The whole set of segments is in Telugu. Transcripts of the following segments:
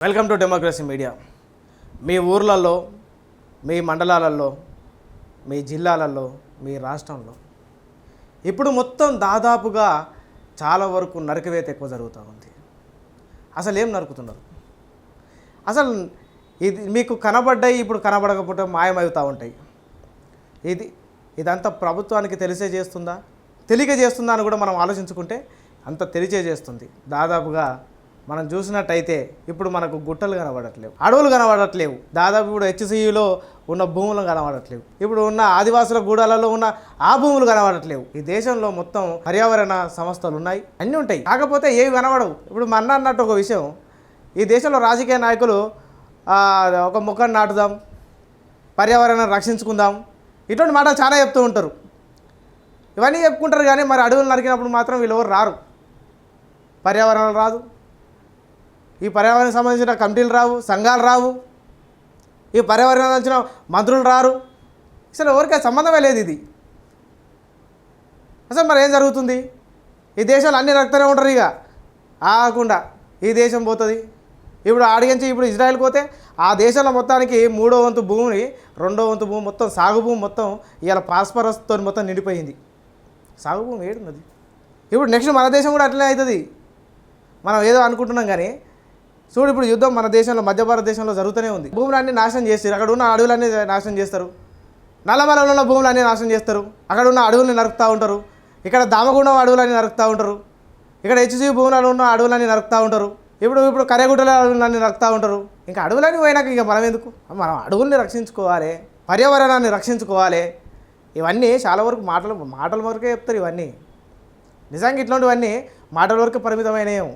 Welcome to democracy media. మీ ఊర్లలో, మీ మండలాలలో, మీ జిల్లాలలో, మీ రాష్ట్రంలో ఇప్పుడు మొత్తం దాదాపుగా చాలా వరకు నరకవేత ఎక్కువ జరుగుతూ ఉంది. అసలు ఏం నరుకుతున్నారు? అసలు ఇది మీకు కనబడ్డాయి, ఇప్పుడు కనబడకపోతే మాయమవుతూ ఉంటాయి. ఇదంతా ప్రభుత్వానికి తెలిసే చేస్తుందా, తెలియక చేస్తుందా అని కూడా మనం ఆలోచించుకుంటే అంత తెలిసే చేస్తుంది. దాదాపుగా మనం చూసినట్టయితే ఇప్పుడు మనకు గుట్టలు కనబడట్లేవు, అడవులు కనబడట్లేవు, దాదాపు ఇప్పుడు హెచ్సియులో ఉన్న భూములు కనబడట్లేవు, ఇప్పుడు ఉన్న ఆదివాసుల గూడాలలో ఉన్న ఆ భూములు కనబడట్లేవు. ఈ దేశంలో మొత్తం పర్యావరణ సంస్థలు ఉన్నాయి, అన్నీ ఉంటాయి, కాకపోతే ఏవి కనబడవు. ఇప్పుడు మన అన్నట్టు ఒక విషయం, ఈ దేశంలో రాజకీయ నాయకులు ఒక మొక్కను నాటుదాం, పర్యావరణాన్ని రక్షించుకుందాం, ఇటువంటి మాటలు చాలా చెప్తూ ఉంటారు. ఇవన్నీ చెప్పుకుంటారు కానీ మరి అడవులు నరికినప్పుడు మాత్రం వీళ్ళు ఎవరు రారు. పర్యావరణం రాదు, ఈ పర్యావరణానికి సంబంధించిన కమిటీలు రావు, సంఘాలు రావు, ఈ పర్యావరణానికి సంబంధించిన మంత్రులు రారు. అసలు ఎవరికి సంబంధమే లేదు ఇది. అసలు మరి ఏం జరుగుతుంది? ఈ దేశాలు అన్నీ నరుకుతూనే ఉంటారు. ఇక ఆగకుండా ఈ దేశం పోతుంది. ఇప్పుడు ఆడిగించి ఇప్పుడు ఇజ్రాయెల్ పోతే ఆ దేశంలో మొత్తానికి 3వ వంతు భూమిని, 2వ వంతు భూమి మొత్తం సాగు భూమి మొత్తం ఇవాళ ఫాస్ఫరస్తో మొత్తం నిండిపోయింది. సాగు భూమి ఏడున్నది. ఇప్పుడు నెక్స్ట్ మన దేశం కూడా అట్లనే అవుతుంది. మనం ఏదో అనుకుంటున్నాం కానీ చూడు, ఇప్పుడు యుద్ధం మన దేశంలో, మధ్య భారతదేశంలో జరుగుతూనే ఉంది. భూములన్నీ నాశనం చేస్తారు, అక్కడ ఉన్న అడవులన్నీ నాశనం చేస్తారు, నల్లమలలో ఉన్న భూములన్నీ నాశనం చేస్తారు, అక్కడ ఉన్న అడవుల్ని నరుకుతూ ఉంటారు, ఇక్కడ దామగుండం అడవులన్నీ నరుకుతూ ఉంటారు, ఇక్కడ హెచ్సి భూములలో ఉన్న అడవులన్నీ నరుకుతూ ఉంటారు, ఇప్పుడు కర్యగుట్టల అడవులన్నీ నరుకుతూ ఉంటారు. ఇంకా అడవులన్నీ పోయినాక ఇక మనం ఎందుకు? మనం అడవుల్ని రక్షించుకోవాలి, పర్యావరణాన్ని రక్షించుకోవాలి. ఇవన్నీ చాలా వరకు మాటల వరకే చెప్తారు. ఇవన్నీ నిజంగా ఇట్లాంటివన్నీ మాటల వరకు పరిమితమైనవి.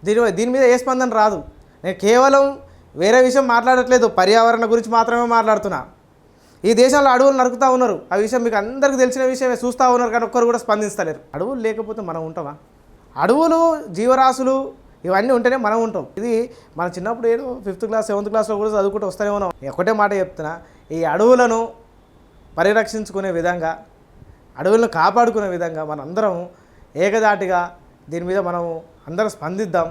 దీని మీద ఏ స్పందన రాదు. నేను కేవలం వేరే విషయం మాట్లాడట్లేదు, పర్యావరణ గురించి మాత్రమే మాట్లాడుతున్నా. ఈ దేశంలో అడవులు నరుకుతూ ఉన్నారు, ఆ విషయం మీకు అందరికీ తెలిసిన విషయమే, చూస్తూ ఉన్నారు కానీ ఒక్కరు కూడా స్పందిస్తలేరు. అడవులు లేకపోతే మనం ఉంటామా? అడవులు, జీవరాశులు ఇవన్నీ ఉంటేనే మనం ఉంటాం. ఇది మన చిన్నప్పుడు ఏదో 5th క్లాస్ 7th క్లాస్లో కూడా చదువుకుంటూ వస్తూనే ఉన్నాం. ఒకటే మాట చెప్తున్నా, ఈ అడవులను పరిరక్షించుకునే విధంగా, అడవులను కాపాడుకునే విధంగా మనందరం ఏకదాటిగా దీని మీద మనం అందరం స్పందిద్దాం.